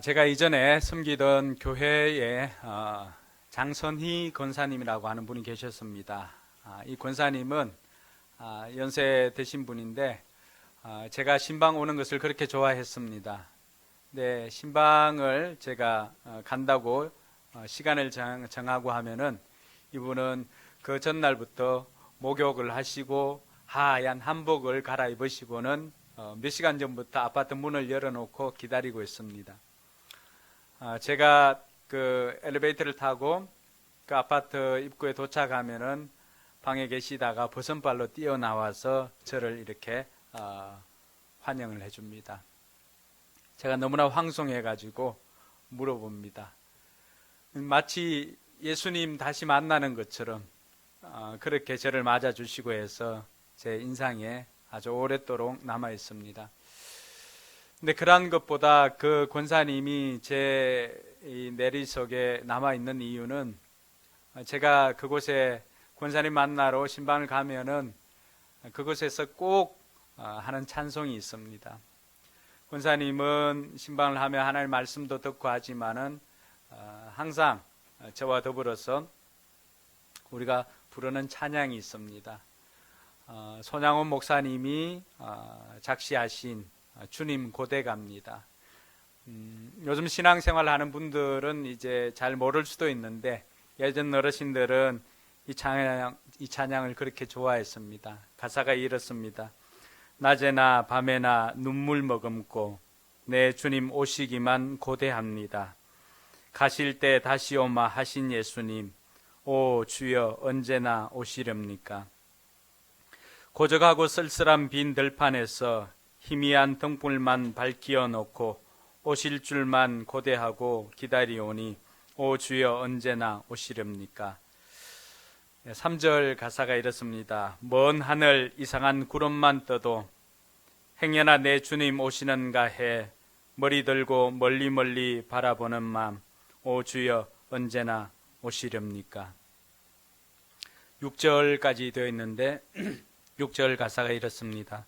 제가 이전에 섬기던 교회에 장선희 권사님이라고 하는 분이 계셨습니다. 이 권사님은 연세 드신 분인데 제가 신방 오는 것을 그렇게 좋아했습니다. 네, 신방을 제가 간다고 시간을 정하고 하면은 이분은 그 전날부터 목욕을 하시고 하얀 한복을 갈아입으시고는 몇 시간 전부터 아파트 문을 열어놓고 기다리고 있습니다. 제가 그 엘리베이터를 타고 그 아파트 입구에 도착하면은 방에 계시다가 버선발로 뛰어나와서 저를 이렇게 환영을 해줍니다. 제가 너무나 황송해가지고 물어봅니다. 마치 예수님 다시 만나는 것처럼 그렇게 저를 맞아주시고 해서 제 인상에 아주 오랫도록 남아 있습니다. 근데 그러한 것보다 그 권사님이 제 내리석에 남아 있는 이유는 제가 그곳에 권사님 만나러 신방을 가면은 그곳에서 꼭 하는 찬송이 있습니다. 권사님은 신방을 하며 하나님 말씀도 듣고 하지만은 항상 저와 더불어서 우리가 부르는 찬양이 있습니다. 손양원 목사님이 작시하신 주님 고대갑니다. 요즘 신앙생활 하는 분들은 이제 잘 모를 수도 있는데 예전 어르신들은 이 찬양을 그렇게 좋아했습니다. 가사가 이렇습니다. 낮에나 밤에나 눈물 머금고 내 주님 오시기만 고대합니다. 가실 때 다시 오마 하신 예수님, 오 주여 언제나 오시렵니까? 고적하고 쓸쓸한 빈 들판에서 희미한 등불만 밝히어 놓고 오실 줄만 고대하고 기다리오니 오 주여 언제나 오시렵니까? 3절 가사가 이렇습니다. 먼 하늘 이상한 구름만 떠도 행여나 내 주님 오시는가 해 머리 들고 멀리 바라보는 맘 오 주여 언제나 오시렵니까? 6절까지 되어 있는데 6절 가사가 이렇습니다.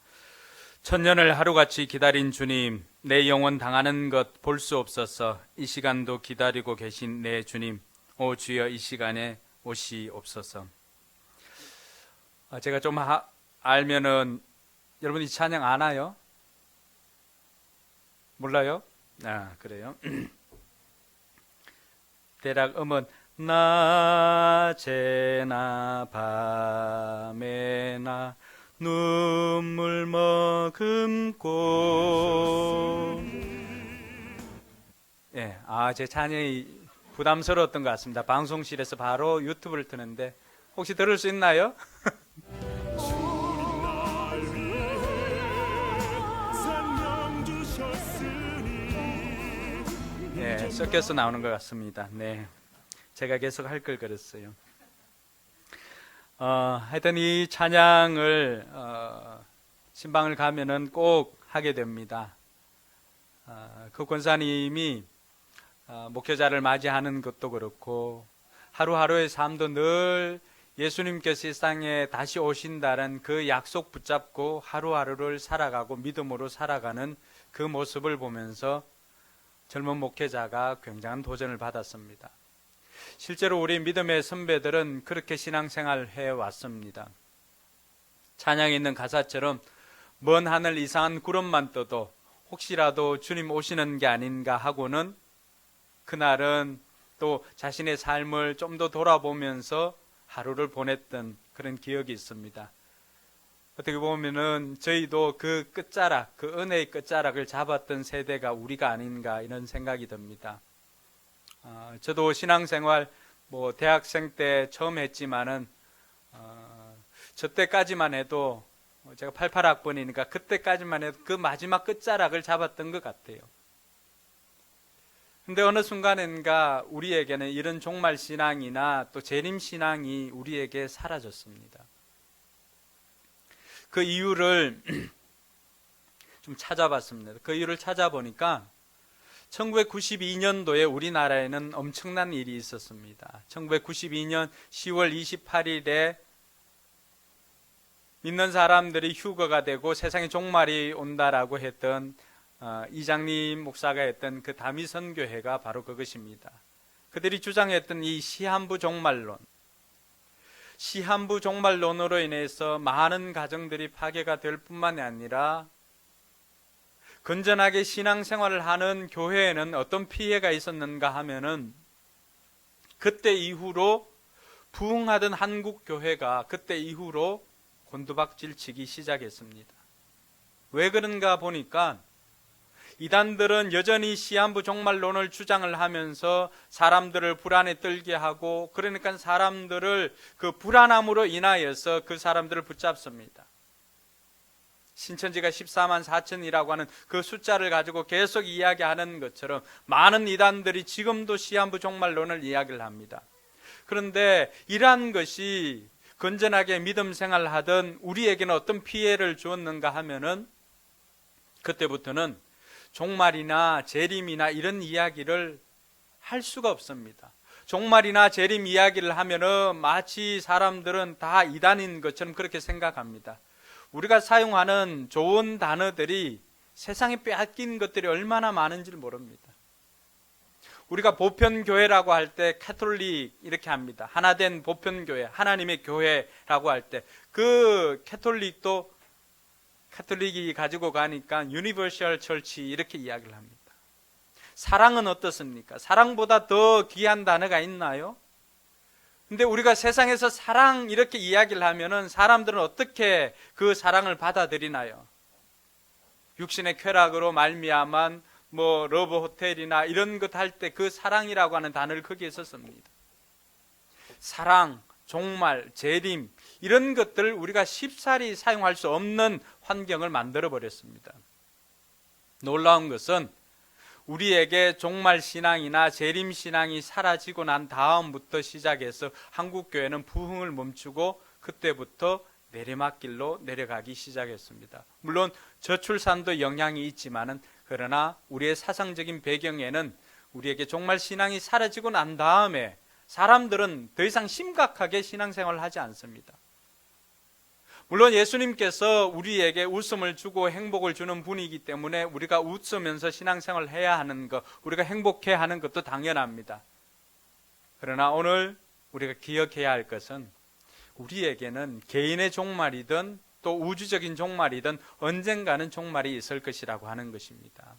천년을 하루같이 기다린 주님, 내 영혼 당하는 것 볼 수 없어서 이 시간도 기다리고 계신 내 주님, 오 주여 이 시간에 오시옵소서. 제가 좀 알면은 여러분 이 찬양 아나요? 몰라요? 그래요. 대략 음은 낮에나 밤에나 눈물 머금고 제 찬양이 부담스러웠던 것 같습니다. 방송실에서 바로 유튜브를 트는데 혹시 들을 수 있나요? 섞여서 나오는 것 같습니다. 네, 제가 계속 할 걸 그랬어요. 하여튼 이 찬양을 신방을 가면은 꼭 하게 됩니다. 그 권사님이 목회자를 맞이하는 것도 그렇고 하루하루의 삶도 늘 예수님께서 세상에 다시 오신다는 그 약속 붙잡고 하루하루를 살아가고 믿음으로 살아가는 그 모습을 보면서 젊은 목회자가 굉장한 도전을 받았습니다. 실제로 우리 믿음의 선배들은 그렇게 신앙생활을 해왔습니다. 찬양에 있는 가사처럼 먼 하늘 이상한 구름만 떠도 혹시라도 주님 오시는 게 아닌가 하고는 그날은 또 자신의 삶을 좀 더 돌아보면서 하루를 보냈던 그런 기억이 있습니다. 어떻게 보면은 저희도 그 끝자락, 그 은혜의 끝자락을 잡았던 세대가 우리가 아닌가 이런 생각이 듭니다. 저도 신앙생활 대학생 때 처음 했지만은 저 때까지만 해도 제가 88학번이니까 그때까지만 해도 그 마지막 끝자락을 잡았던 것 같아요. 근데 어느 순간인가 우리에게는 이런 종말 신앙이나 또 재림 신앙이 우리에게 사라졌습니다. 그 이유를 좀 찾아봤습니다. 그 이유를 찾아보니까 1992년도에 우리나라에는 엄청난 일이 있었습니다. 1992년 10월 28일에 믿는 사람들이 휴거가 되고 세상에 종말이 온다라고 했던 이장님 목사가 했던 그 다미선 교회가 바로 그것입니다. 그들이 주장했던 이 시한부 종말론, 시한부 종말론으로 인해서 많은 가정들이 파괴가 될 뿐만이 아니라 건전하게 신앙생활을 하는 교회에는 어떤 피해가 있었는가 하면은 그때 이후로 부흥하던 한국 교회가 그때 이후로 곤두박질 치기 시작했습니다. 왜 그런가 보니까 이단들은 여전히 시한부 종말론을 주장을 하면서 사람들을 불안에 떨게 하고, 그러니까 사람들을 그 불안함으로 인하여서 그 사람들을 붙잡습니다. 신천지가 14만 4천이라고 하는 그 숫자를 가지고 계속 이야기하는 것처럼 많은 이단들이 지금도 시한부 종말론을 이야기를 합니다. 그런데 이러한 것이 건전하게 믿음 생활하던 우리에게는 어떤 피해를 주었는가 하면은 그때부터는 종말이나 재림이나 이런 이야기를 할 수가 없습니다. 종말이나 재림 이야기를 하면은 마치 사람들은 다 이단인 것처럼 그렇게 생각합니다. 우리가 사용하는 좋은 단어들이 세상에 빼앗긴 것들이 얼마나 많은지를 모릅니다. 우리가 보편교회라고 할 때 캐톨릭 이렇게 합니다. 하나된 보편교회, 하나님의 교회라고 할 때 그 캐톨릭이 가지고 가니까 유니버셜 처치 이렇게 이야기를 합니다. 사랑은 어떻습니까? 사랑보다 더 귀한 단어가 있나요? 근데 우리가 세상에서 사랑 이렇게 이야기를 하면은 사람들은 어떻게 그 사랑을 받아들이나요? 육신의 쾌락으로 말미암은 러브 호텔이나 이런 것 할 때 그 사랑이라고 하는 단어를 거기에 썼습니다. 사랑, 종말, 재림 이런 것들을 우리가 쉽사리 사용할 수 없는 환경을 만들어 버렸습니다. 놀라운 것은 우리에게 종말 신앙이나 재림 신앙이 사라지고 난 다음부터 시작해서 한국 교회는 부흥을 멈추고 그때부터 내리막길로 내려가기 시작했습니다. 물론 저출산도 영향이 있지만은 그러나 우리의 사상적인 배경에는 우리에게 종말 신앙이 사라지고 난 다음에 사람들은 더 이상 심각하게 신앙생활을 하지 않습니다. 물론 예수님께서 우리에게 웃음을 주고 행복을 주는 분이기 때문에 우리가 웃으면서 신앙생활을 해야 하는 것, 우리가 행복해야 하는 것도 당연합니다. 그러나 오늘 우리가 기억해야 할 것은 우리에게는 개인의 종말이든 또 우주적인 종말이든 언젠가는 종말이 있을 것이라고 하는 것입니다.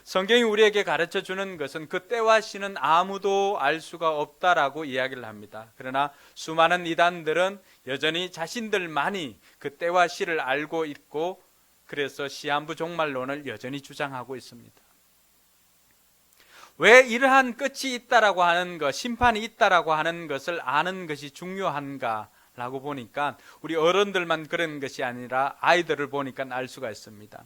성경이 우리에게 가르쳐 주는 것은 그 때와 시는 아무도 알 수가 없다라고 이야기를 합니다. 그러나 수많은 이단들은 여전히 자신들만이 그 때와 시를 알고 있고 그래서 시한부 종말론을 여전히 주장하고 있습니다. 왜 이러한 끝이 있다라고 하는 것, 심판이 있다라고 하는 것을 아는 것이 중요한가? 라고 보니까 우리 어른들만 그런 것이 아니라 아이들을 보니까 알 수가 있습니다.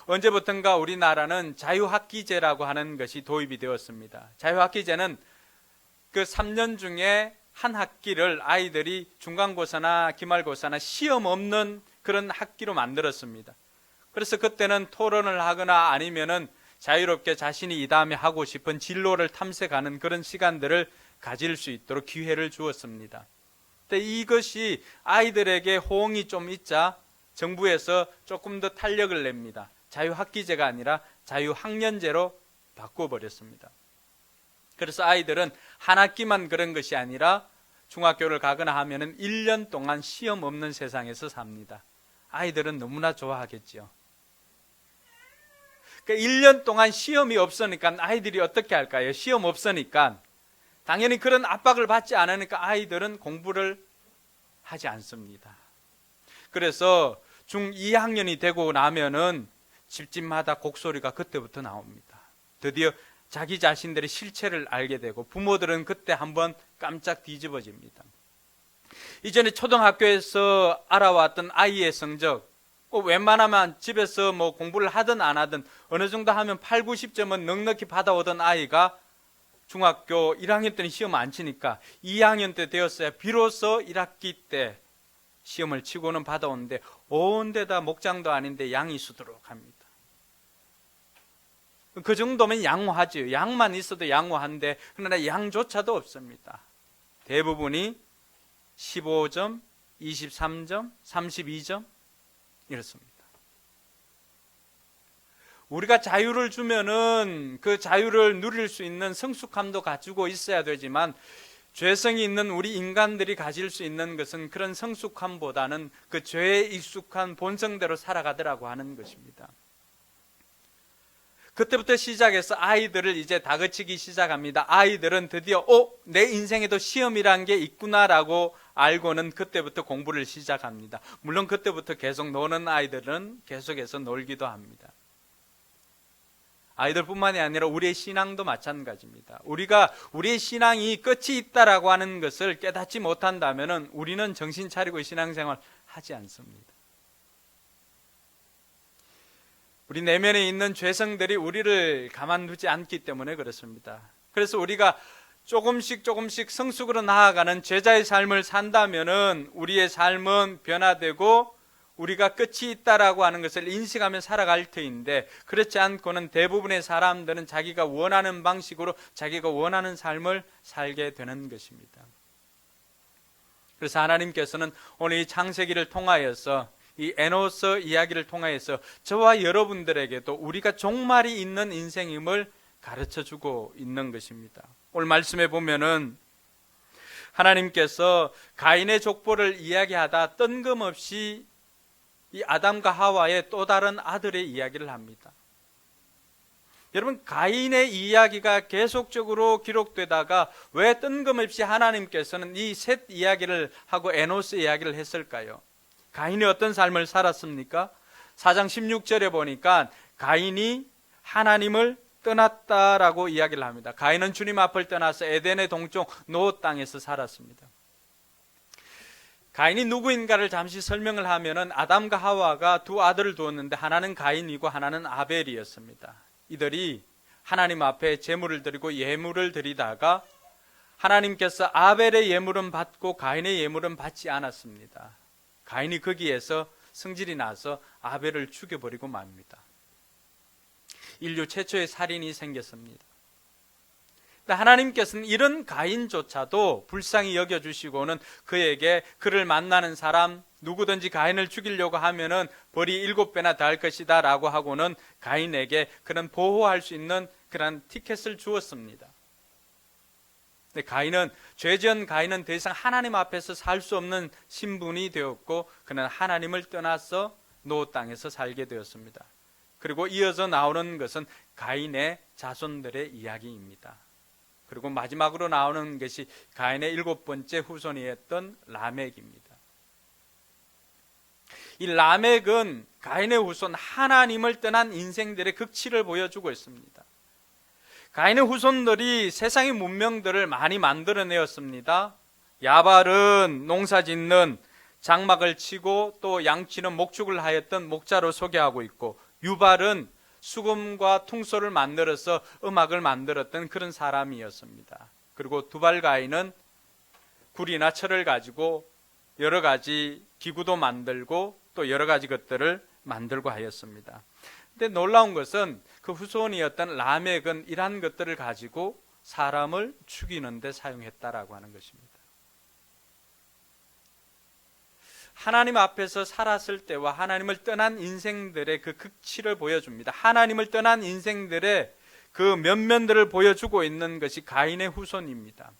언제부턴가 우리나라는 자유학기제라고 하는 것이 도입이 되었습니다. 자유학기제는 그 3년 중에 한 학기를 아이들이 중간고사나 기말고사나 시험 없는 그런 학기로 만들었습니다. 그래서 그때는 토론을 하거나 아니면은 자유롭게 자신이 이 다음에 하고 싶은 진로를 탐색하는 그런 시간들을 가질 수 있도록 기회를 주었습니다. 근데 이것이 아이들에게 호응이 좀 있자 정부에서 조금 더 탄력을 냅니다. 자유학기제가 아니라 자유학년제로 바꿔버렸습니다. 그래서 아이들은 한 학기만 그런 것이 아니라 중학교를 가거나 하면은 1년 동안 시험 없는 세상에서 삽니다. 아이들은 너무나 좋아하겠죠. 그러니까 1년 동안 시험이 없으니까 아이들이 어떻게 할까요? 시험 없으니까 당연히 그런 압박을 받지 않으니까 아이들은 공부를 하지 않습니다. 그래서 중2학년이 되고 나면은 집집마다 곡소리가 그때부터 나옵니다. 드디어 자기 자신들의 실체를 알게 되고 부모들은 그때 한번 깜짝 뒤집어집니다. 이전에 초등학교에서 알아왔던 아이의 성적, 웬만하면 집에서 공부를 하든 안 하든 어느 정도 하면 8, 90점은 넉넉히 받아오던 아이가 중학교 1학년 때는 시험 안 치니까 2학년 때 되었어야 비로소 1학기 때 시험을 치고는 받아오는데 온 데다 목장도 아닌데 양이 수두룩 합니다. 그 정도면 양호하지요. 양만 있어도 양호한데 그러나 양조차도 없습니다. 대부분이 15점, 23점, 32점 이렇습니다. 우리가 자유를 주면은 그 자유를 누릴 수 있는 성숙함도 가지고 있어야 되지만 죄성이 있는 우리 인간들이 가질 수 있는 것은 그런 성숙함보다는 그 죄에 익숙한 본성대로 살아가더라고 하는 것입니다. 그때부터 시작해서 아이들을 이제 다그치기 시작합니다. 아이들은 드디어 내 인생에도 시험이란 게 있구나라고 알고는 그때부터 공부를 시작합니다. 물론 그때부터 계속 노는 아이들은 계속해서 놀기도 합니다. 아이들뿐만이 아니라 우리의 신앙도 마찬가지입니다. 우리가 우리의 신앙이 끝이 있다라고 하는 것을 깨닫지 못한다면 우리는 정신 차리고 신앙생활 하지 않습니다. 우리 내면에 있는 죄성들이 우리를 가만두지 않기 때문에 그렇습니다. 그래서 우리가 조금씩 성숙으로 나아가는 제자의 삶을 산다면은 우리의 삶은 변화되고 우리가 끝이 있다라고 하는 것을 인식하며 살아갈 터인데, 그렇지 않고는 대부분의 사람들은 자기가 원하는 방식으로 자기가 원하는 삶을 살게 되는 것입니다. 그래서 하나님께서는 오늘 이 창세기를 통하여서, 이 에노스 이야기를 통하여서 저와 여러분들에게도 우리가 종말이 있는 인생임을 가르쳐주고 있는 것입니다. 오늘 말씀에 보면은 하나님께서 가인의 족보를 이야기하다 뜬금없이 이 아담과 하와의 또 다른 아들의 이야기를 합니다. 여러분, 가인의 이야기가 계속적으로 기록되다가 왜 뜬금없이 하나님께서는 이 셋 이야기를 하고 에노스 이야기를 했을까요? 가인이 어떤 삶을 살았습니까? 4장 16절에 보니까 가인이 하나님을 떠났다라고 이야기를 합니다. 가인은 주님 앞을 떠나서 에덴의 동쪽 노 땅에서 살았습니다. 가인이 누구인가를 잠시 설명을 하면은 아담과 하와가 두 아들을 두었는데 하나는 가인이고 하나는 아벨이었습니다. 이들이 하나님 앞에 제물을 드리고 예물을 드리다가 하나님께서 아벨의 예물은 받고 가인의 예물은 받지 않았습니다. 가인이 거기에서 성질이 나서 아벨을 죽여버리고 맙니다. 인류 최초의 살인이 생겼습니다. 하나님께서는 이런 가인조차도 불쌍히 여겨주시고는 그에게 그를 만나는 사람 누구든지 가인을 죽이려고 하면은 벌이 7배나 더할 것이다 라고 하고는 가인에게 그런 보호할 수 있는 그런 티켓을 주었습니다. 근데 죄지은 가인은 더 이상 하나님 앞에서 살 수 없는 신분이 되었고 그는 하나님을 떠나서 노 땅에서 살게 되었습니다. 그리고 이어서 나오는 것은 가인의 자손들의 이야기입니다. 그리고 마지막으로 나오는 것이 가인의 7번째 후손이었던 라멕입니다. 이 라멕은 가인의 후손 하나님을 떠난 인생들의 극치를 보여주고 있습니다. 가인의 후손들이 세상의 문명들을 많이 만들어내었습니다. 야발은 농사짓는 장막을 치고 또 양치는 목축을 하였던 목자로 소개하고 있고, 유발은 수금과 퉁소를 만들어서 음악을 만들었던 그런 사람이었습니다. 그리고 두발가인은 굴이나 철을 가지고 여러 가지 기구도 만들고 또 여러 가지 것들을 만들고 하였습니다. 근데 놀라운 것은 그 후손이었던 라멕은 이러한 것들을 가지고 사람을 죽이는 데 사용했다라고 하는 것입니다. 하나님 앞에서 살았을 때와 하나님을 떠난 인생들의 그 극치를 보여줍니다. 하나님을 떠난 인생들의 그 면면들을 보여주고 있는 것이 가인의 후손입니다.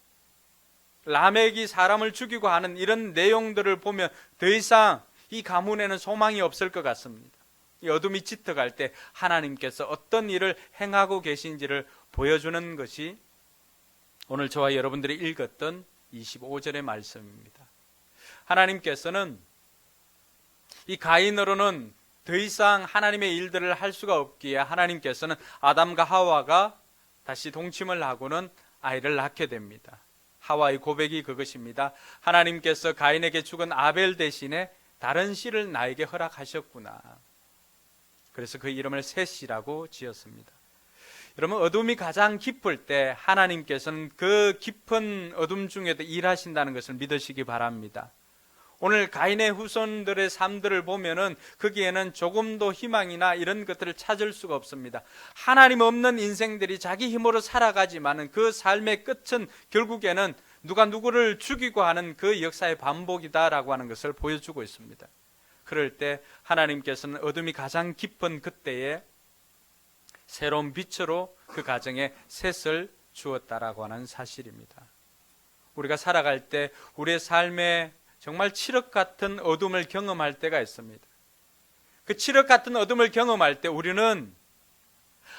라멕이 사람을 죽이고 하는 이런 내용들을 보면 더 이상 이 가문에는 소망이 없을 것 같습니다. 이 어둠이 짙어갈 때 하나님께서 어떤 일을 행하고 계신지를 보여주는 것이 오늘 저와 여러분들이 읽었던 25절의 말씀입니다. 하나님께서는 이 가인으로는 더 이상 하나님의 일들을 할 수가 없기에 하나님께서는 아담과 하와가 다시 동침을 하고는 아이를 낳게 됩니다. 하와의 고백이 그것입니다. 하나님께서 가인에게 죽은 아벨 대신에 다른 씨를 나에게 허락하셨구나. 그래서 그 이름을 셋이라고 지었습니다. 여러분, 어둠이 가장 깊을 때 하나님께서는 그 깊은 어둠 중에도 일하신다는 것을 믿으시기 바랍니다. 오늘 가인의 후손들의 삶들을 보면은 거기에는 조금도 희망이나 이런 것들을 찾을 수가 없습니다. 하나님 없는 인생들이 자기 힘으로 살아가지만은 그 삶의 끝은 결국에는 누가 누구를 죽이고 하는 그 역사의 반복이다라고 하는 것을 보여주고 있습니다. 그럴 때 하나님께서는 어둠이 가장 깊은 그때에 새로운 빛으로 그 가정에 셋을 주었다라고 하는 사실입니다. 우리가 살아갈 때 우리의 삶에 정말 칠흑 같은 어둠을 경험할 때가 있습니다. 그 칠흑 같은 어둠을 경험할 때 우리는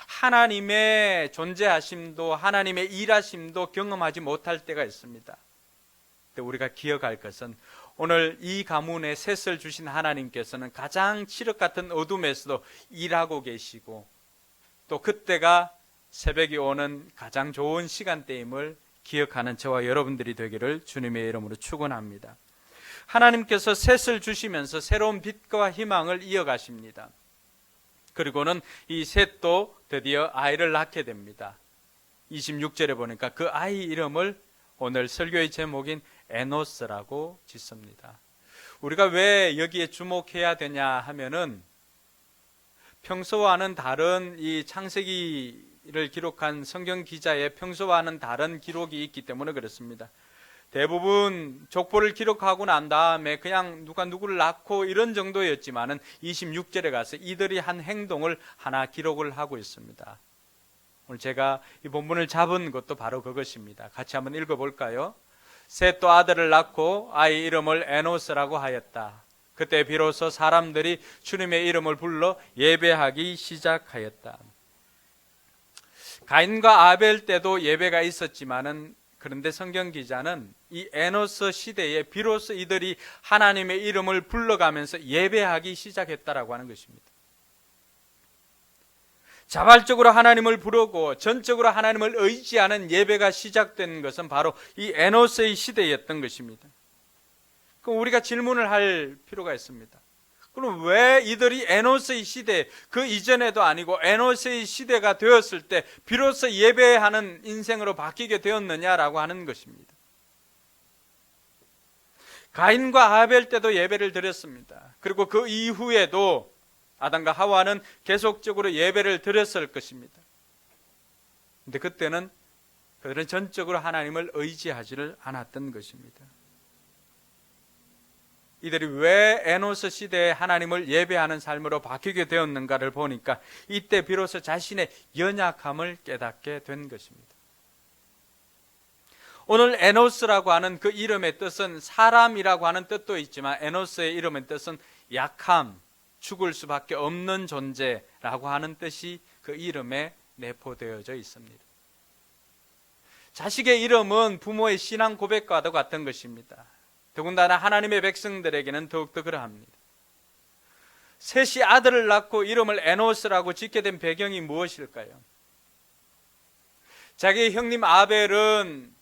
하나님의 존재하심도 하나님의 일하심도 경험하지 못할 때가 있습니다. 근데 우리가 기억할 것은 오늘 이 가문에 셋을 주신 하나님께서는 가장 칠흑 같은 어둠에서도 일하고 계시고 또 그때가 새벽이 오는 가장 좋은 시간대임을 기억하는 저와 여러분들이 되기를 주님의 이름으로 축원합니다. 하나님께서 셋을 주시면서 새로운 빛과 희망을 이어가십니다. 그리고는 이 셋도 드디어 아이를 낳게 됩니다. 26절에 보니까 그 아이 이름을 오늘 설교의 제목인 에노스라고 짓습니다. 우리가 왜 여기에 주목해야 되냐 하면은 평소와는 다른 이 창세기를 기록한 성경 기자의 평소와는 다른 기록이 있기 때문에 그렇습니다. 대부분 족보를 기록하고 난 다음에 그냥 누가 누구를 낳고 이런 정도였지만은 26절에 가서 이들이 한 행동을 하나 기록을 하고 있습니다. 오늘 제가 이 본문을 잡은 것도 바로 그것입니다. 같이 한번 읽어볼까요? 셋도 아들을 낳고 아이 이름을 에노스라고 하였다. 그때 비로소 사람들이 주님의 이름을 불러 예배하기 시작하였다. 가인과 아벨 때도 예배가 있었지만은 그런데 성경 기자는 이 에노스 시대에 비로소 이들이 하나님의 이름을 불러가면서 예배하기 시작했다라고 하는 것입니다. 자발적으로 하나님을 부르고 전적으로 하나님을 의지하는 예배가 시작된 것은 바로 이 에노스의 시대였던 것입니다. 그럼 우리가 질문을 할 필요가 있습니다. 그럼 왜 이들이 에노스의 시대, 그 이전에도 아니고 에노스의 시대가 되었을 때 비로소 예배하는 인생으로 바뀌게 되었느냐라고 하는 것입니다. 가인과 아벨 때도 예배를 드렸습니다. 그리고 그 이후에도 아담과 하와는 계속적으로 예배를 드렸을 것입니다. 그런데 그때는 그들은 전적으로 하나님을 의지하지를 않았던 것입니다. 이들이 왜 에노스 시대에 하나님을 예배하는 삶으로 바뀌게 되었는가를 보니까 이때 비로소 자신의 연약함을 깨닫게 된 것입니다. 오늘 에노스라고 하는 그 이름의 뜻은 사람이라고 하는 뜻도 있지만 에노스의 이름의 뜻은 약함, 죽을 수밖에 없는 존재라고 하는 뜻이 그 이름에 내포되어져 있습니다. 자식의 이름은 부모의 신앙 고백과도 같은 것입니다. 더군다나 하나님의 백성들에게는 더욱더 그러합니다. 셋이 아들을 낳고 이름을 에노스라고 짓게 된 배경이 무엇일까요? 자기의 형님 아벨은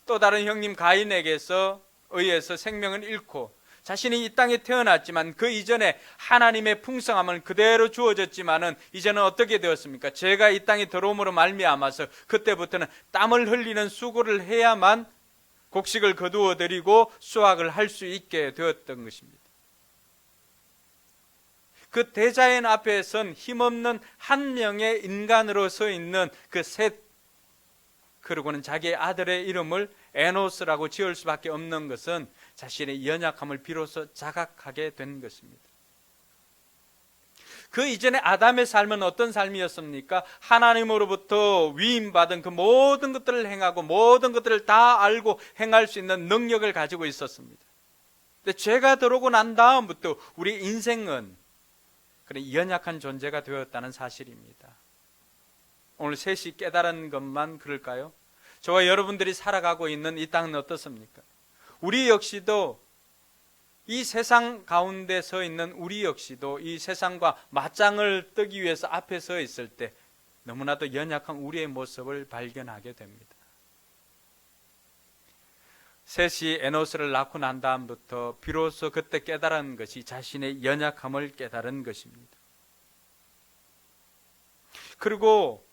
또 다른 형님 가인에게서 의해서 생명을 잃고 자신이 이 땅에 태어났지만 그 이전에 하나님의 풍성함은 그대로 주어졌지만은 이제는 어떻게 되었습니까? 죄가 이 땅에 들어옴으로 말미암아서 그때부터는 땀을 흘리는 수고를 해야만 곡식을 거두어 드리고 수확을 할 수 있게 되었던 것입니다. 그 대자연 앞에 선 힘없는 한 명의 인간으로 서 있는 그 셋, 그리고는 자기의 아들의 이름을 에노스라고 지을 수밖에 없는 것은 자신의 연약함을 비로소 자각하게 된 것입니다. 그 이전에 아담의 삶은 어떤 삶이었습니까? 하나님으로부터 위임받은 그 모든 것들을 행하고 모든 것들을 다 알고 행할 수 있는 능력을 가지고 있었습니다. 근데 죄가 들어오고 난 다음부터 우리 인생은 그런 연약한 존재가 되었다는 사실입니다. 오늘 셋이 깨달은 것만 그럴까요? 저와 여러분들이 살아가고 있는 이 땅은 어떻습니까? 우리 역시도 이 세상 가운데 서 있는 우리 역시도 이 세상과 맞짱을 뜨기 위해서 앞에 서 있을 때 너무나도 연약한 우리의 모습을 발견하게 됩니다. 셋이 에노스를 낳고 난 다음부터 비로소 그때 깨달은 것이 자신의 연약함을 깨달은 것입니다. 그리고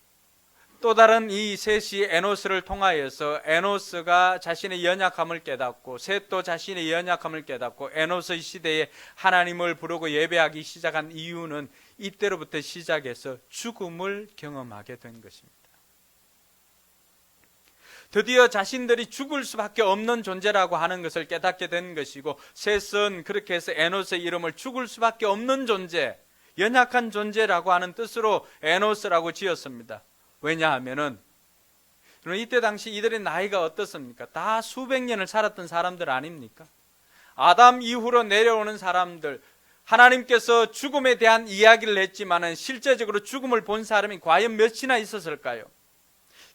또 다른 이 셋이 에노스를 통하여서 에노스가 자신의 연약함을 깨닫고 셋도 자신의 연약함을 깨닫고 에노스의 시대에 하나님을 부르고 예배하기 시작한 이유는 이때로부터 시작해서 죽음을 경험하게 된 것입니다. 드디어 자신들이 죽을 수밖에 없는 존재라고 하는 것을 깨닫게 된 것이고 셋은 그렇게 해서 에노스의 이름을 죽을 수밖에 없는 존재, 연약한 존재라고 하는 뜻으로 에노스라고 지었습니다. 왜냐하면은 이때 당시 이들의 나이가 어떻습니까? 다 수백 년을 살았던 사람들 아닙니까? 아담 이후로 내려오는 사람들, 하나님께서 죽음에 대한 이야기를 했지만은 실제적으로 죽음을 본 사람이 과연 몇이나 있었을까요?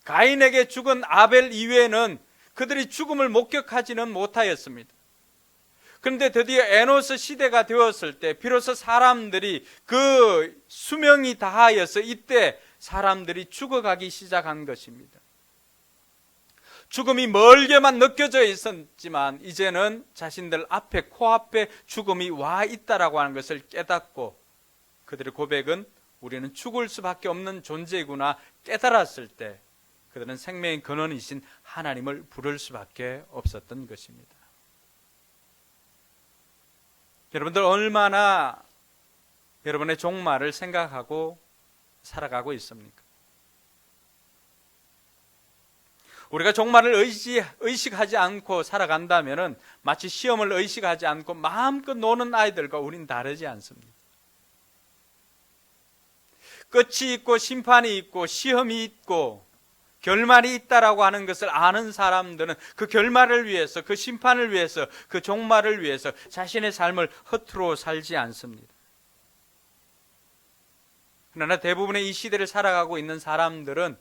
가인에게 죽은 아벨 이외에는 그들이 죽음을 목격하지는 못하였습니다. 그런데 드디어 에노스 시대가 되었을 때 비로소 사람들이 그 수명이 다하여서 이때 사람들이 죽어가기 시작한 것입니다. 죽음이 멀게만 느껴져 있었지만 이제는 자신들 앞에 코앞에 죽음이 와 있다라고 하는 것을 깨닫고 그들의 고백은 우리는 죽을 수밖에 없는 존재이구나 깨달았을 때 그들은 생명의 근원이신 하나님을 부를 수밖에 없었던 것입니다. 여러분들 얼마나 여러분의 종말을 생각하고 살아가고 있습니까? 우리가 종말을 의식하지 않고 살아간다면 마치 시험을 의식하지 않고 마음껏 노는 아이들과 우린 다르지 않습니다. 끝이 있고 심판이 있고 시험이 있고 결말이 있다라고 하는 것을 아는 사람들은 그 결말을 위해서, 그 심판을 위해서, 그 종말을 위해서 자신의 삶을 허투루 살지 않습니다. 그러나 대부분의 이 시대를 살아가고 있는 사람들은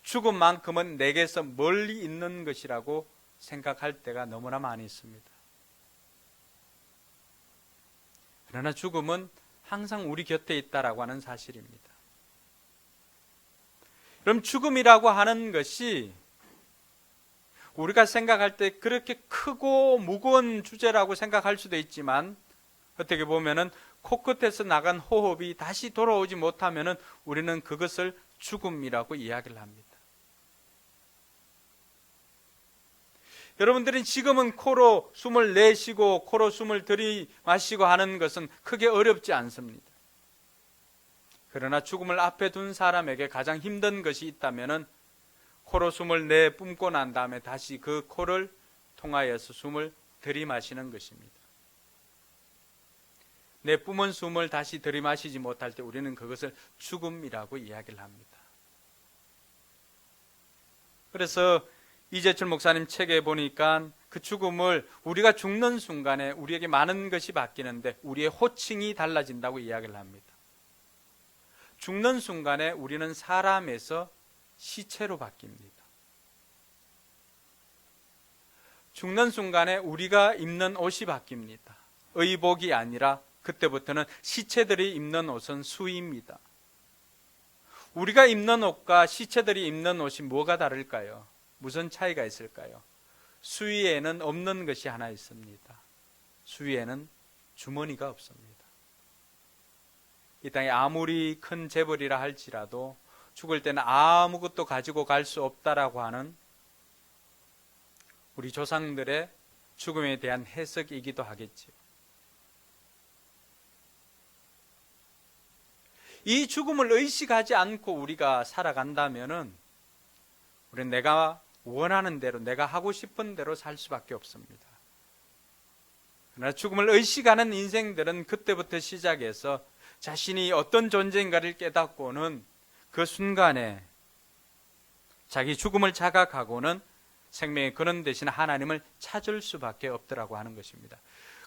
죽음만큼은 내게서 멀리 있는 것이라고 생각할 때가 너무나 많이 있습니다. 그러나 죽음은 항상 우리 곁에 있다라고 하는 사실입니다. 그럼 죽음이라고 하는 것이 우리가 생각할 때 그렇게 크고 무거운 주제라고 생각할 수도 있지만 어떻게 보면은 코끝에서 나간 호흡이 다시 돌아오지 못하면은 우리는 그것을 죽음이라고 이야기를 합니다. 여러분들이 지금은 코로 숨을 내쉬고 코로 숨을 들이마시고 하는 것은 크게 어렵지 않습니다. 그러나 죽음을 앞에 둔 사람에게 가장 힘든 것이 있다면 코로 숨을 내뿜고 난 다음에 다시 그 코를 통하여서 숨을 들이마시는 것입니다. 내뿜은 숨을 다시 들이마시지 못할 때 우리는 그것을 죽음이라고 이야기를 합니다. 그래서 이재철 목사님 책에 보니까 그 죽음을 우리가 죽는 순간에 우리에게 많은 것이 바뀌는데 우리의 호칭이 달라진다고 이야기를 합니다. 죽는 순간에 우리는 사람에서 시체로 바뀝니다. 죽는 순간에 우리가 입는 옷이 바뀝니다. 의복이 아니라 그때부터는 시체들이 입는 옷은 수의입니다. 우리가 입는 옷과 시체들이 입는 옷이 뭐가 다를까요? 무슨 차이가 있을까요? 수의에는 없는 것이 하나 있습니다. 수의에는 주머니가 없습니다. 이 땅에 아무리 큰 재벌이라 할지라도 죽을 때는 아무것도 가지고 갈 수 없다라고 하는 우리 조상들의 죽음에 대한 해석이기도 하겠지요. 이 죽음을 의식하지 않고 우리가 살아간다면은 우리는 내가 원하는 대로, 내가 하고 싶은 대로 살 수밖에 없습니다. 그러나 죽음을 의식하는 인생들은 그때부터 시작해서 자신이 어떤 존재인가를 깨닫고는 그 순간에 자기 죽음을 자각하고는 생명의 근원 되신 하나님을 찾을 수밖에 없더라고 하는 것입니다.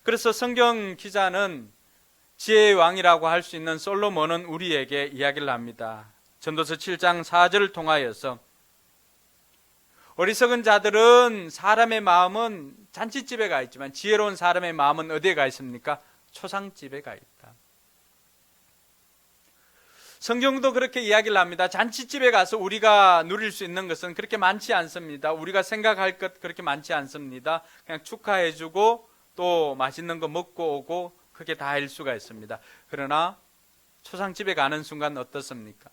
그래서 성경 기자는 지혜의 왕이라고 할 수 있는 솔로몬은 우리에게 이야기를 합니다. 전도서 7장 4절을 통하여서 어리석은 자들은 사람의 마음은 잔치집에 가 있지만 지혜로운 사람의 마음은 어디에 가 있습니까? 초상집에 가 있다. 성경도 그렇게 이야기를 합니다. 잔치집에 가서 우리가 누릴 수 있는 것은 그렇게 많지 않습니다. 우리가 생각할 것 그렇게 많지 않습니다. 그냥 축하해주고 또 맛있는 거 먹고 오고 그게 다일 수가 있습니다. 그러나 초상집에 가는 순간 어떻습니까?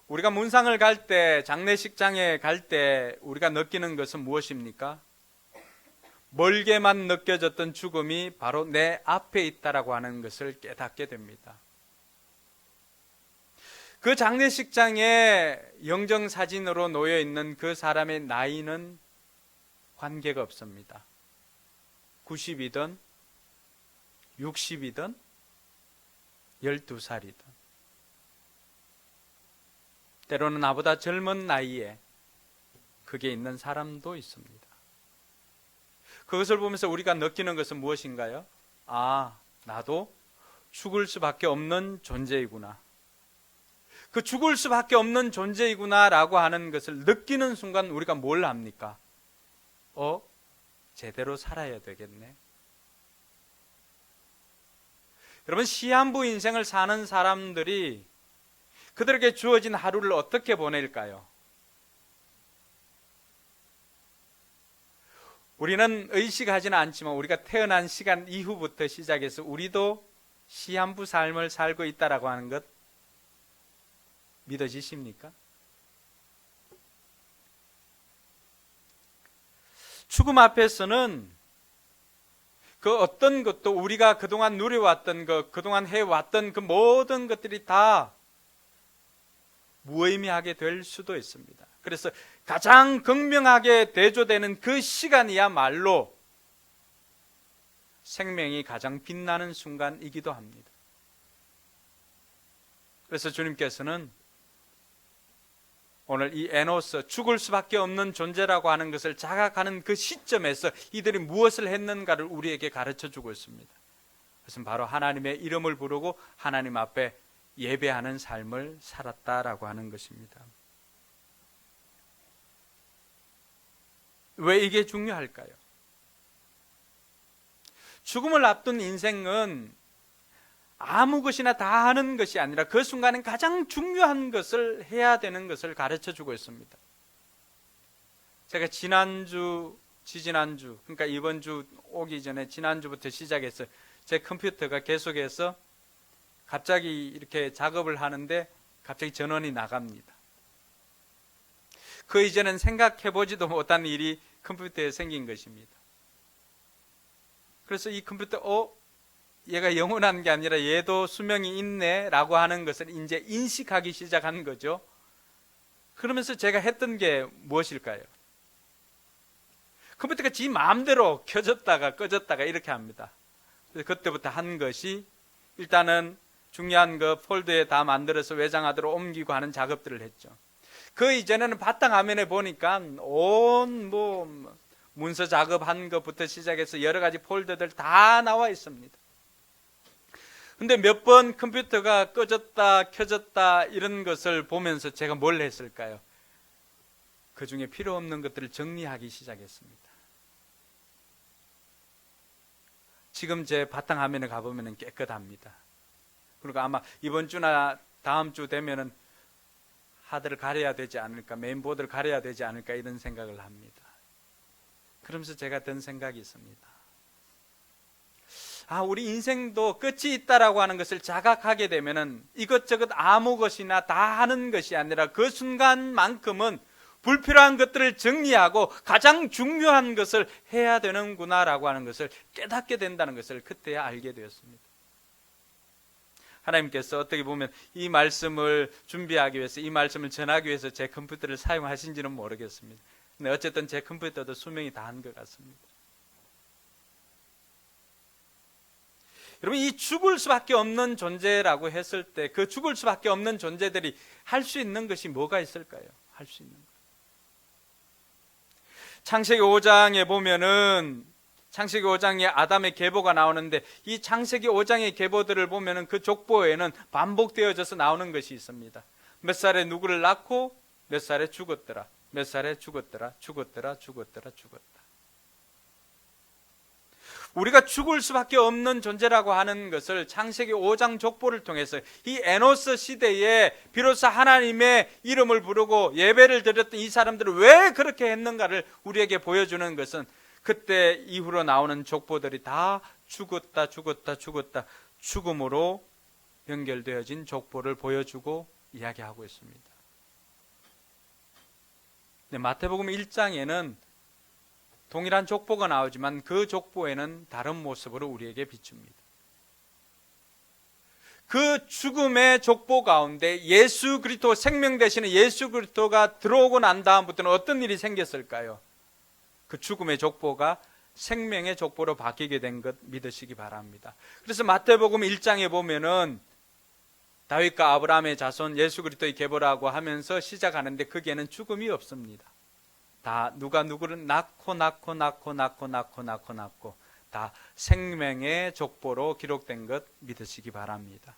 우리가 문상을 갈 때, 장례식장에 갈 때 우리가 느끼는 것은 무엇입니까? 멀게만 느껴졌던 죽음이 바로 내 앞에 있다라고 하는 것을 깨닫게 됩니다. 그 장례식장에 영정사진으로 놓여 있는 그 사람의 나이는 관계가 없습니다. 90이든 60이든 12살이든 때로는 나보다 젊은 나이에 그게 있는 사람도 있습니다. 그것을 보면서 우리가 느끼는 것은 무엇인가요? 아, 나도 죽을 수밖에 없는 존재이구나. 그 죽을 수밖에 없는 존재이구나 라고 하는 것을 느끼는 순간 우리가 뭘 합니까? 제대로 살아야 되겠네. 여러분, 시한부 인생을 사는 사람들이 그들에게 주어진 하루를 어떻게 보낼까요? 우리는 의식하지는 않지만 우리가 태어난 시간 이후부터 시작해서 우리도 시한부 삶을 살고 있다라고 하는 것 믿어지십니까? 죽음 앞에서는 그 어떤 것도 우리가 그동안 누려왔던 것, 그동안 해왔던 그 모든 것들이 다 무의미하게 될 수도 있습니다. 그래서 가장 극명하게 대조되는 그 시간이야말로 생명이 가장 빛나는 순간이기도 합니다. 그래서 주님께서는 오늘 이 에노스, 죽을 수밖에 없는 존재라고 하는 것을 자각하는 그 시점에서 이들이 무엇을 했는가를 우리에게 가르쳐 주고 있습니다. 그것은 바로 하나님의 이름을 부르고 하나님 앞에 예배하는 삶을 살았다라고 하는 것입니다. 왜 이게 중요할까요? 죽음을 앞둔 인생은 아무 것이나 다 하는 것이 아니라 그 순간엔 가장 중요한 것을 해야 되는 것을 가르쳐 주고 있습니다. 제가 지난주, 지지난주, 그러니까 이번 주 오기 전에 지난주부터 시작해서 제 컴퓨터가 계속해서 갑자기 이렇게 작업을 하는데 갑자기 전원이 나갑니다. 그 이전엔 생각해보지도 못한 일이 컴퓨터에 생긴 것입니다. 그래서 이 컴퓨터, 얘가 영원한 게 아니라 얘도 수명이 있네 라고 하는 것을 이제 인식하기 시작한 거죠. 그러면서 제가 했던 게 무엇일까요? 컴퓨터가 지 마음대로 켜졌다가 꺼졌다가 이렇게 합니다. 그래서 그때부터 한 것이 일단은 중요한 거 폴더에 다 만들어서 외장하드로 옮기고 하는 작업들을 했죠. 그 이전에는 바탕화면에 보니까 온 문서 작업한 것부터 시작해서 여러 가지 폴더들 다 나와 있습니다. 근데 몇 번 컴퓨터가 꺼졌다 켜졌다 이런 것을 보면서 제가 뭘 했을까요? 그 중에 필요 없는 것들을 정리하기 시작했습니다. 지금 제 바탕화면에 가보면 깨끗합니다. 그리고 아마 이번 주나 다음 주 되면은 하드를 가려야 되지 않을까, 메인보드를 가려야 되지 않을까 이런 생각을 합니다. 그러면서 제가 든 생각이 있습니다. 우리 인생도 끝이 있다라고 하는 것을 자각하게 되면은 이것저것 아무 것이나 다 하는 것이 아니라 그 순간만큼은 불필요한 것들을 정리하고 가장 중요한 것을 해야 되는구나라고 하는 것을 깨닫게 된다는 것을 그때야 알게 되었습니다. 하나님께서 어떻게 보면 이 말씀을 준비하기 위해서, 이 말씀을 전하기 위해서 제 컴퓨터를 사용하신지는 모르겠습니다. 근데 어쨌든 제 컴퓨터도 수명이 다 한 것 같습니다. 여러분, 이 죽을 수밖에 없는 존재라고 했을 때 그 죽을 수밖에 없는 존재들이 할 수 있는 것이 뭐가 있을까요? 할 수 있는 것. 창세기 5장에 보면은 창세기 5장에 아담의 계보가 나오는데 이 창세기 5장의 계보들을 보면은 그 족보에는 반복되어져서 나오는 것이 있습니다. 몇 살에 누구를 낳고 몇 살에 죽었더라. 몇 살에 죽었더라. 죽었더라. 죽었더라. 죽었다. 우리가 죽을 수밖에 없는 존재라고 하는 것을 창세기 5장 족보를 통해서 이 에노스 시대에 비로소 하나님의 이름을 부르고 예배를 드렸던 이 사람들을 왜 그렇게 했는가를 우리에게 보여주는 것은 그때 이후로 나오는 족보들이 다 죽었다 죽었다 죽었다 죽음으로 연결되어진 족보를 보여주고 이야기하고 있습니다. 마태복음 1장에는 동일한 족보가 나오지만 그 족보에는 다른 모습으로 우리에게 비춥니다. 그 죽음의 족보 가운데 예수 그리스도, 생명 되시는 예수 그리스도가 들어오고 난 다음부터는 어떤 일이 생겼을까요? 그 죽음의 족보가 생명의 족보로 바뀌게 된 것 믿으시기 바랍니다. 그래서 마태복음 1장에 보면은 다윗과 아브라함의 자손 예수 그리스도의 계보라고 하면서 시작하는데 거기에는 죽음이 없습니다. 다 누가 누구를 낳고 다 생명의 족보로 기록된 것 믿으시기 바랍니다.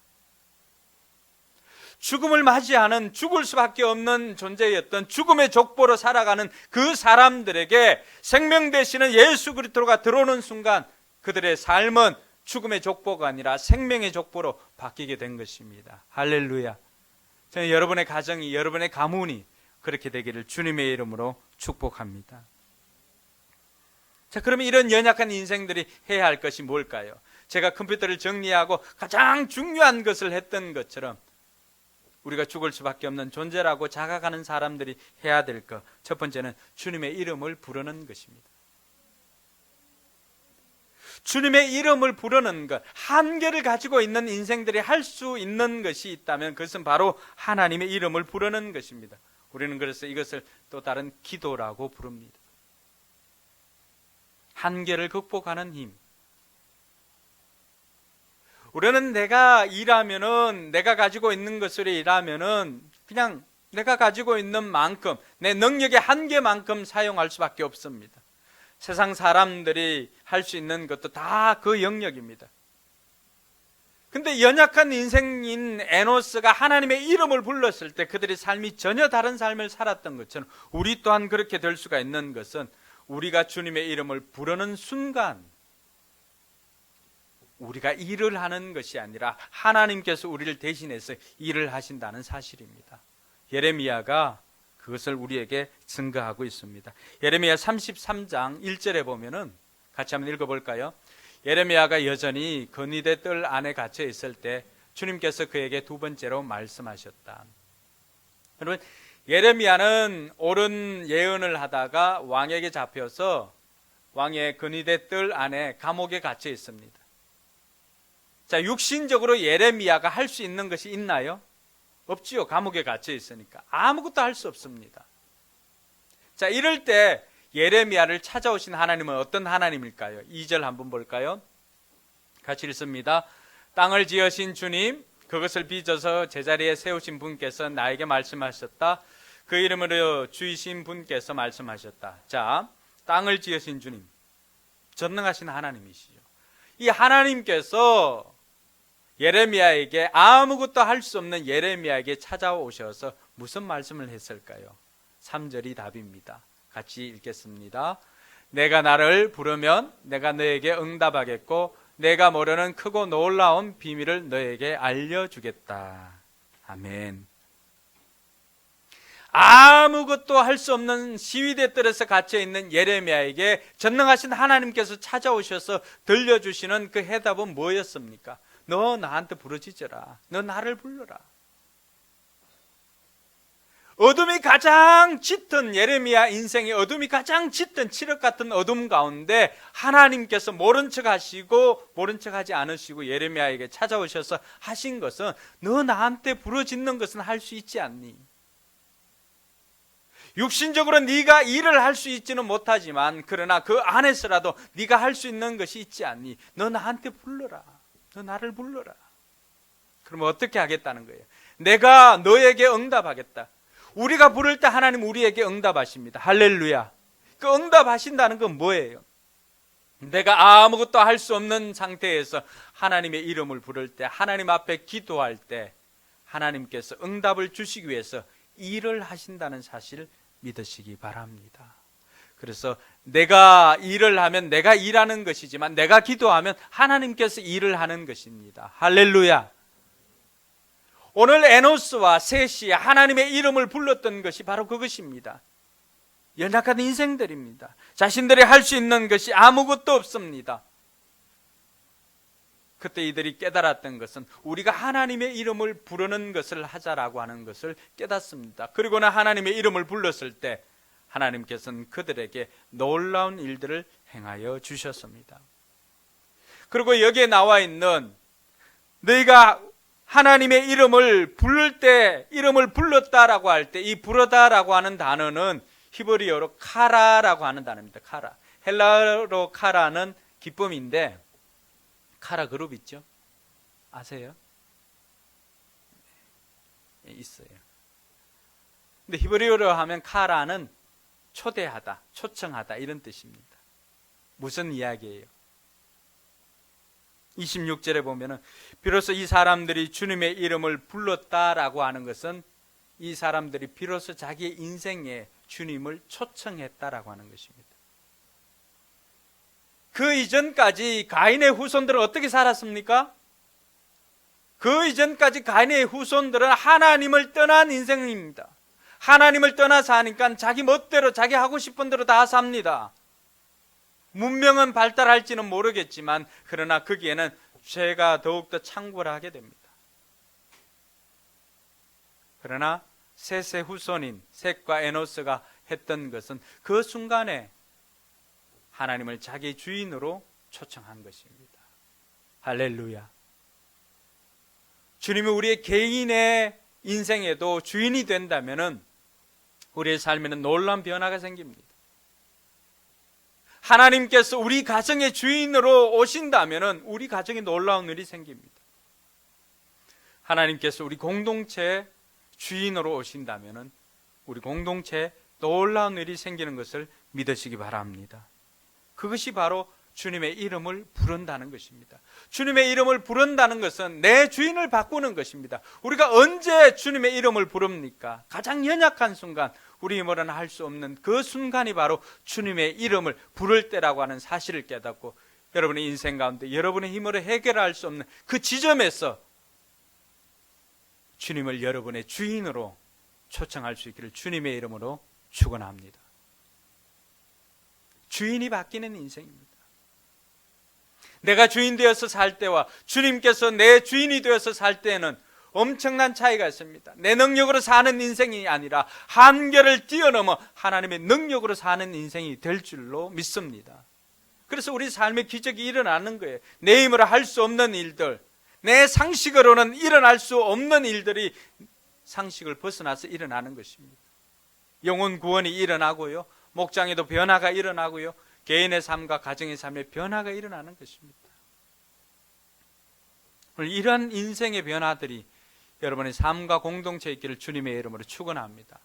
죽음을 맞이하는 죽을 수밖에 없는 존재였던 죽음의 족보로 살아가는 그 사람들에게 생명 되시는 예수 그리스도가 들어오는 순간 그들의 삶은 죽음의 족보가 아니라 생명의 족보로 바뀌게 된 것입니다. 할렐루야. 저는 여러분의 가정이, 여러분의 가문이 그렇게 되기를 주님의 이름으로 축복합니다. 자, 그러면 이런 연약한 인생들이 해야 할 것이 뭘까요? 제가 컴퓨터를 정리하고 가장 중요한 것을 했던 것처럼 우리가 죽을 수밖에 없는 존재라고 자각하는 사람들이 해야 될 것, 첫 번째는 주님의 이름을 부르는 것입니다. 주님의 이름을 부르는 것, 한계를 가지고 있는 인생들이 할 수 있는 것이 있다면 그것은 바로 하나님의 이름을 부르는 것입니다. 우리는 그래서 이것을 또 다른 기도라고 부릅니다. 한계를 극복하는 힘. 우리는 내가 일하면은, 내가 가지고 있는 것으로 일하면은 그냥 내가 가지고 있는 만큼, 내 능력의 한계만큼 사용할 수밖에 없습니다. 세상 사람들이 할 수 있는 것도 다 그 영역입니다. 근데 연약한 인생인 에노스가 하나님의 이름을 불렀을 때 그들의 삶이 전혀 다른 삶을 살았던 것처럼 우리 또한 그렇게 될 수가 있는 것은 우리가 주님의 이름을 부르는 순간 우리가 일을 하는 것이 아니라 하나님께서 우리를 대신해서 일을 하신다는 사실입니다. 예레미야가 그것을 우리에게 증거하고 있습니다. 예레미야 33장 1절에 보면은 같이 한번 읽어볼까요? 예레미야가 여전히 건의대 뜰 안에 갇혀 있을 때 주님께서 그에게 두 번째로 말씀하셨다. 여러분, 예레미야는 옳은 예언을 하다가 왕에게 잡혀서 왕의 건의대 뜰 안에 감옥에 갇혀 있습니다. 자, 육신적으로 예레미야가 할 수 있는 것이 있나요? 없지요. 감옥에 갇혀 있으니까 아무것도 할 수 없습니다. 자, 이럴 때 예레미야를 찾아오신 하나님은 어떤 하나님일까요? 2절 한번 볼까요? 같이 읽습니다. 땅을 지으신 주님, 그것을 빚어서 제자리에 세우신 분께서 나에게 말씀하셨다. 그 이름으로 주이신 분께서 말씀하셨다. 자, 땅을 지으신 주님, 전능하신 하나님이시죠. 이 하나님께서 예레미야에게 아무것도 할 수 없는 예레미야에게 찾아오셔서 무슨 말씀을 했을까요? 3절이 답입니다. 같이 읽겠습니다. 내가 나를 부르면 내가 너에게 응답하겠고 내가 모르는 크고 놀라운 비밀을 너에게 알려주겠다. 아멘. 아무것도 할 수 없는 시위대 뜰에서 갇혀있는 예레미야에게 전능하신 하나님께서 찾아오셔서 들려주시는 그 해답은 뭐였습니까? 너 나한테 부르짖어라. 너 나를 불러라. 어둠이 가장 짙은 예레미야 인생의 어둠이 가장 짙은 칠흑 같은 어둠 가운데 하나님께서 모른 척 하시고 모른 척 하지 않으시고 예레미야에게 찾아오셔서 하신 것은 너 나한테 부르짖는 것은 할 수 있지 않니? 육신적으로 네가 일을 할 수 있지는 못하지만 그러나 그 안에서라도 네가 할 수 있는 것이 있지 않니? 너 나한테 불러라. 너 나를 불러라. 그러면 어떻게 하겠다는 거예요? 내가 너에게 응답하겠다. 우리가 부를 때 하나님 우리에게 응답하십니다. 할렐루야. 그 응답하신다는 건 뭐예요? 내가 아무것도 할 수 없는 상태에서 하나님의 이름을 부를 때, 하나님 앞에 기도할 때 하나님께서 응답을 주시기 위해서 일을 하신다는 사실을 믿으시기 바랍니다. 그래서 내가 일을 하면 내가 일하는 것이지만 내가 기도하면 하나님께서 일을 하는 것입니다. 할렐루야. 오늘 에노스와 셋이 하나님의 이름을 불렀던 것이 바로 그것입니다. 연약한 인생들입니다. 자신들이 할 수 있는 것이 아무것도 없습니다. 그때 이들이 깨달았던 것은 우리가 하나님의 이름을 부르는 것을 하자라고 하는 것을 깨닫습니다. 그리고는 하나님의 이름을 불렀을 때 하나님께서는 그들에게 놀라운 일들을 행하여 주셨습니다. 그리고 여기에 나와 있는 너희가 하나님의 이름을 부를 때, 이름을 불렀다라고 할 때 이 부르다라고 하는 단어는 히브리어로 카라라고 하는 단어입니다. 카라. 헬라어로 카라는 기쁨인데, 카라 그룹 있죠? 아세요? 있어요. 근데 히브리어로 하면 카라는 초대하다, 초청하다 이런 뜻입니다. 무슨 이야기예요? 26절에 보면은 비로소 이 사람들이 주님의 이름을 불렀다라고 하는 것은 이 사람들이 비로소 자기의 인생에 주님을 초청했다라고 하는 것입니다. 그 이전까지 가인의 후손들은 어떻게 살았습니까? 그 이전까지 가인의 후손들은 하나님을 떠난 인생입니다. 하나님을 떠나 사니까 자기 멋대로 자기 하고 싶은 대로 다 삽니다. 문명은 발달할지는 모르겠지만 그러나 거기에는 죄가 더욱더 창궐하게 됩니다. 그러나 셋의 후손인 셋과 에노스가 했던 것은 그 순간에 하나님을 자기 주인으로 초청한 것입니다. 할렐루야. 주님이 우리의 개인의 인생에도 주인이 된다면 우리의 삶에는 놀라운 변화가 생깁니다. 하나님께서 우리 가정의 주인으로 오신다면 우리 가정에 놀라운 일이 생깁니다. 하나님께서 우리 공동체의 주인으로 오신다면 우리 공동체에 놀라운 일이 생기는 것을 믿으시기 바랍니다. 그것이 바로 주님의 이름을 부른다는 것입니다. 주님의 이름을 부른다는 것은 내 주인을 바꾸는 것입니다. 우리가 언제 주님의 이름을 부릅니까? 가장 연약한 순간, 우리 힘으로는 할 수 없는 그 순간이 바로 주님의 이름을 부를 때라고 하는 사실을 깨닫고 여러분의 인생 가운데 여러분의 힘으로 해결할 수 없는 그 지점에서 주님을 여러분의 주인으로 초청할 수 있기를 주님의 이름으로 축원합니다. 주인이 바뀌는 인생입니다. 내가 주인 되어서 살 때와 주님께서 내 주인이 되어서 살 때에는 엄청난 차이가 있습니다. 내 능력으로 사는 인생이 아니라 한계를 뛰어넘어 하나님의 능력으로 사는 인생이 될 줄로 믿습니다. 그래서 우리 삶의 기적이 일어나는 거예요. 내 힘으로 할 수 없는 일들, 내 상식으로는 일어날 수 없는 일들이 상식을 벗어나서 일어나는 것입니다. 영혼 구원이 일어나고요, 목장에도 변화가 일어나고요, 개인의 삶과 가정의 삶에 변화가 일어나는 것입니다. 오늘 이런 인생의 변화들이 여러분의 삶과 공동체에 있기를 주님의 이름으로 축원합니다.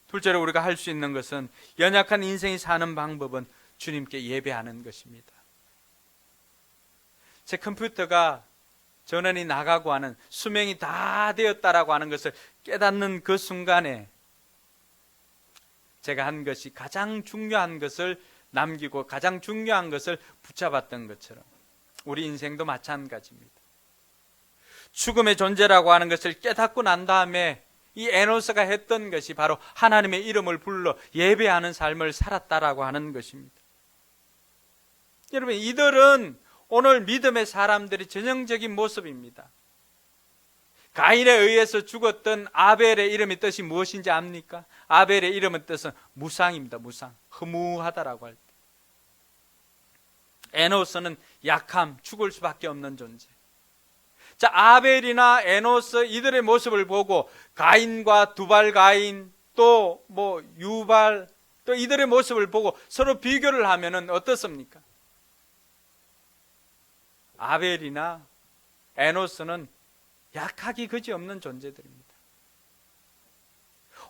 둘째로 우리가 할 수 있는 것은 연약한 인생이 사는 방법은 주님께 예배하는 것입니다. 제 컴퓨터가 전원이 나가고 하는 수명이 다 되었다라고 하는 것을 깨닫는 그 순간에 제가 한 것이 가장 중요한 것을 남기고 가장 중요한 것을 붙잡았던 것처럼 우리 인생도 마찬가지입니다. 죽음의 존재라고 하는 것을 깨닫고 난 다음에 이 에노스가 했던 것이 바로 하나님의 이름을 불러 예배하는 삶을 살았다라고 하는 것입니다. 여러분, 이들은 오늘 믿음의 사람들의 전형적인 모습입니다. 가인에 의해서 죽었던 아벨의 이름의 뜻이 무엇인지 압니까? 아벨의 이름의 뜻은 무상입니다. 무상, 허무하다라고 할 때. 에노스는 약함, 죽을 수밖에 없는 존재. 자, 아벨이나 에노스 이들의 모습을 보고 가인과 두발 가인, 또 유발, 또 이들의 모습을 보고 서로 비교를 하면은 어떻습니까? 아벨이나 에노스는 약하기 그지없는 존재들입니다.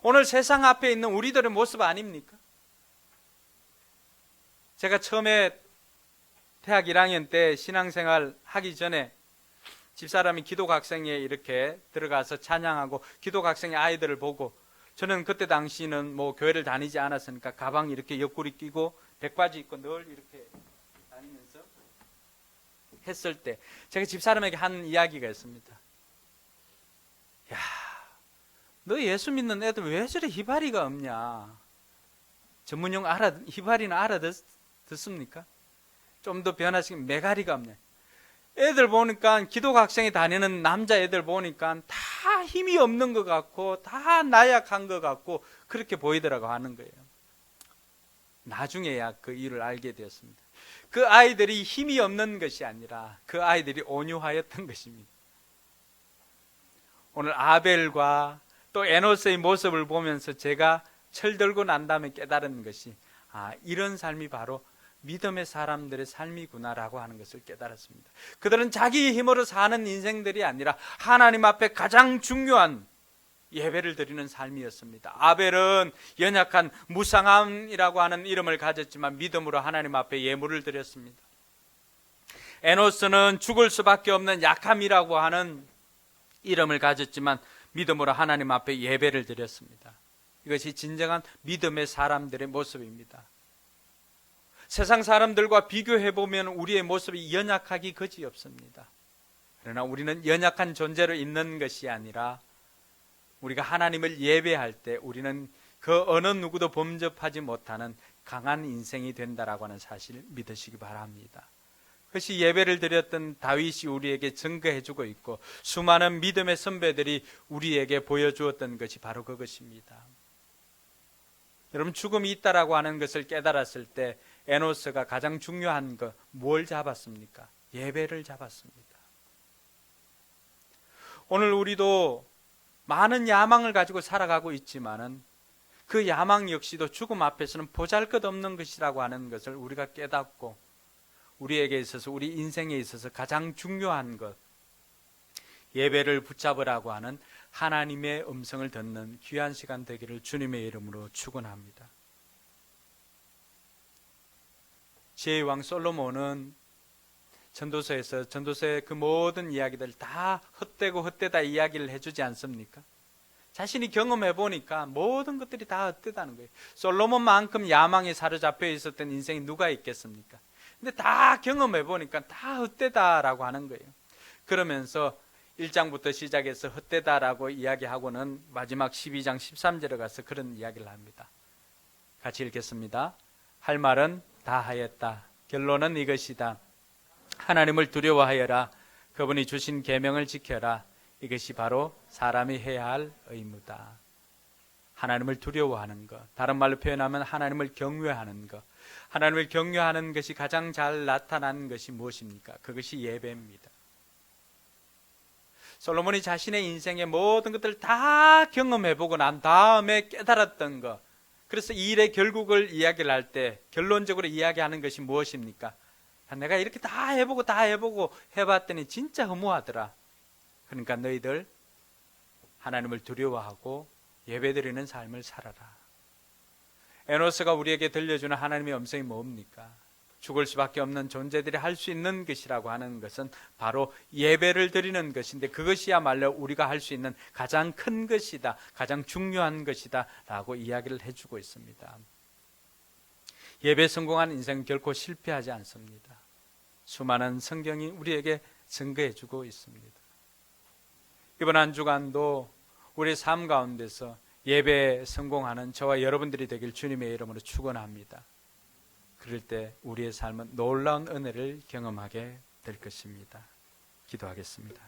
오늘 세상 앞에 있는 우리들의 모습 아닙니까? 제가 처음에 대학 1학년 때 신앙생활 하기 전에 집사람이 기독학생회에 이렇게 들어가서 찬양하고 기독학생의 아이들을 보고, 저는 그때 당시는 교회를 다니지 않았으니까 가방 이렇게 옆구리 끼고 백바지 입고 늘 이렇게 다니면서 했을 때 제가 집사람에게 한 이야기가 있습니다. 야, 너 예수 믿는 애들 왜 저래 희바리가 없냐? 전문용 희바리는 알아듣습니까? 좀 더 변화시키면 메가리가 없냐? 애들 보니까 기독학생이 다니는 남자애들 보니까 다 힘이 없는 것 같고 다 나약한 것 같고 그렇게 보이더라고 하는 거예요. 나중에야 그 이유를 알게 되었습니다. 그 아이들이 힘이 없는 것이 아니라 그 아이들이 온유하였던 것입니다. 오늘 아벨과 또 에노스의 모습을 보면서 제가 철들고 난 다음에 깨달은 것이, 이런 삶이 바로 믿음의 사람들의 삶이구나라고 하는 것을 깨달았습니다. 그들은 자기 힘으로 사는 인생들이 아니라 하나님 앞에 가장 중요한 예배를 드리는 삶이었습니다. 아벨은 연약한 무상함이라고 하는 이름을 가졌지만 믿음으로 하나님 앞에 예물을 드렸습니다. 에노스는 죽을 수밖에 없는 약함이라고 하는 이름을 가졌지만 믿음으로 하나님 앞에 예배를 드렸습니다. 이것이 진정한 믿음의 사람들의 모습입니다. 세상 사람들과 비교해보면 우리의 모습이 연약하기 그지없습니다. 그러나 우리는 연약한 존재로 있는 것이 아니라 우리가 하나님을 예배할 때 우리는 그 어느 누구도 범접하지 못하는 강한 인생이 된다라고 하는 사실을 믿으시기 바랍니다. 그것이 예배를 드렸던 다윗이 우리에게 증거해주고 있고 수많은 믿음의 선배들이 우리에게 보여주었던 것이 바로 그것입니다. 여러분, 죽음이 있다라고 하는 것을 깨달았을 때 에노스가 가장 중요한 것 뭘 잡았습니까? 예배를 잡았습니다. 오늘 우리도 많은 야망을 가지고 살아가고 있지만은 그 야망 역시도 죽음 앞에서는 보잘것없는 것이라고 하는 것을 우리가 깨닫고 우리에게 있어서 우리 인생에 있어서 가장 중요한 것 예배를 붙잡으라고 하는 하나님의 음성을 듣는 귀한 시간 되기를 주님의 이름으로 축원합니다. 지혜의 왕 솔로몬은 전도서의 그 모든 이야기들 다 헛되고 헛되다 이야기를 해주지 않습니까? 자신이 경험해 보니까 모든 것들이 다 헛되다는 거예요. 솔로몬만큼 야망에 사로잡혀 있었던 인생이 누가 있겠습니까? 근데 다 경험해 보니까 다 헛되다라고 하는 거예요. 그러면서 1장부터 시작해서 헛되다라고 이야기하고는 마지막 12장 13절에 가서 그런 이야기를 합니다. 같이 읽겠습니다. 할 말은 다 하였다. 결론은 이것이다. 하나님을 두려워하여라. 그분이 주신 계명을 지켜라. 이것이 바로 사람이 해야 할 의무다. 하나님을 두려워하는 것, 다른 말로 표현하면 하나님을 경외하는 것. 하나님을 경외하는 것이 가장 잘 나타나는 것이 무엇입니까? 그것이 예배입니다. 솔로몬이 자신의 인생의 모든 것들을 다 경험해보고 난 다음에 깨달았던 것, 그래서 이 일의 결국을 이야기를 할 때 결론적으로 이야기하는 것이 무엇입니까? 내가 이렇게 다 해보고 해봤더니 진짜 허무하더라. 그러니까 너희들 하나님을 두려워하고 예배드리는 삶을 살아라. 에노스가 우리에게 들려주는 하나님의 음성이 뭡니까? 죽을 수밖에 없는 존재들이 할 수 있는 것이라고 하는 것은 바로 예배를 드리는 것인데 그것이야말로 우리가 할 수 있는 가장 큰 것이다, 가장 중요한 것이다 라고 이야기를 해주고 있습니다. 예배 성공한 인생은 결코 실패하지 않습니다. 수많은 성경이 우리에게 증거해주고 있습니다. 이번 한 주간도 우리의 삶 가운데서 예배에 성공하는 저와 여러분들이 되길 주님의 이름으로 축원합니다. 그럴 때 우리의 삶은 놀라운 은혜를 경험하게 될 것입니다. 기도하겠습니다.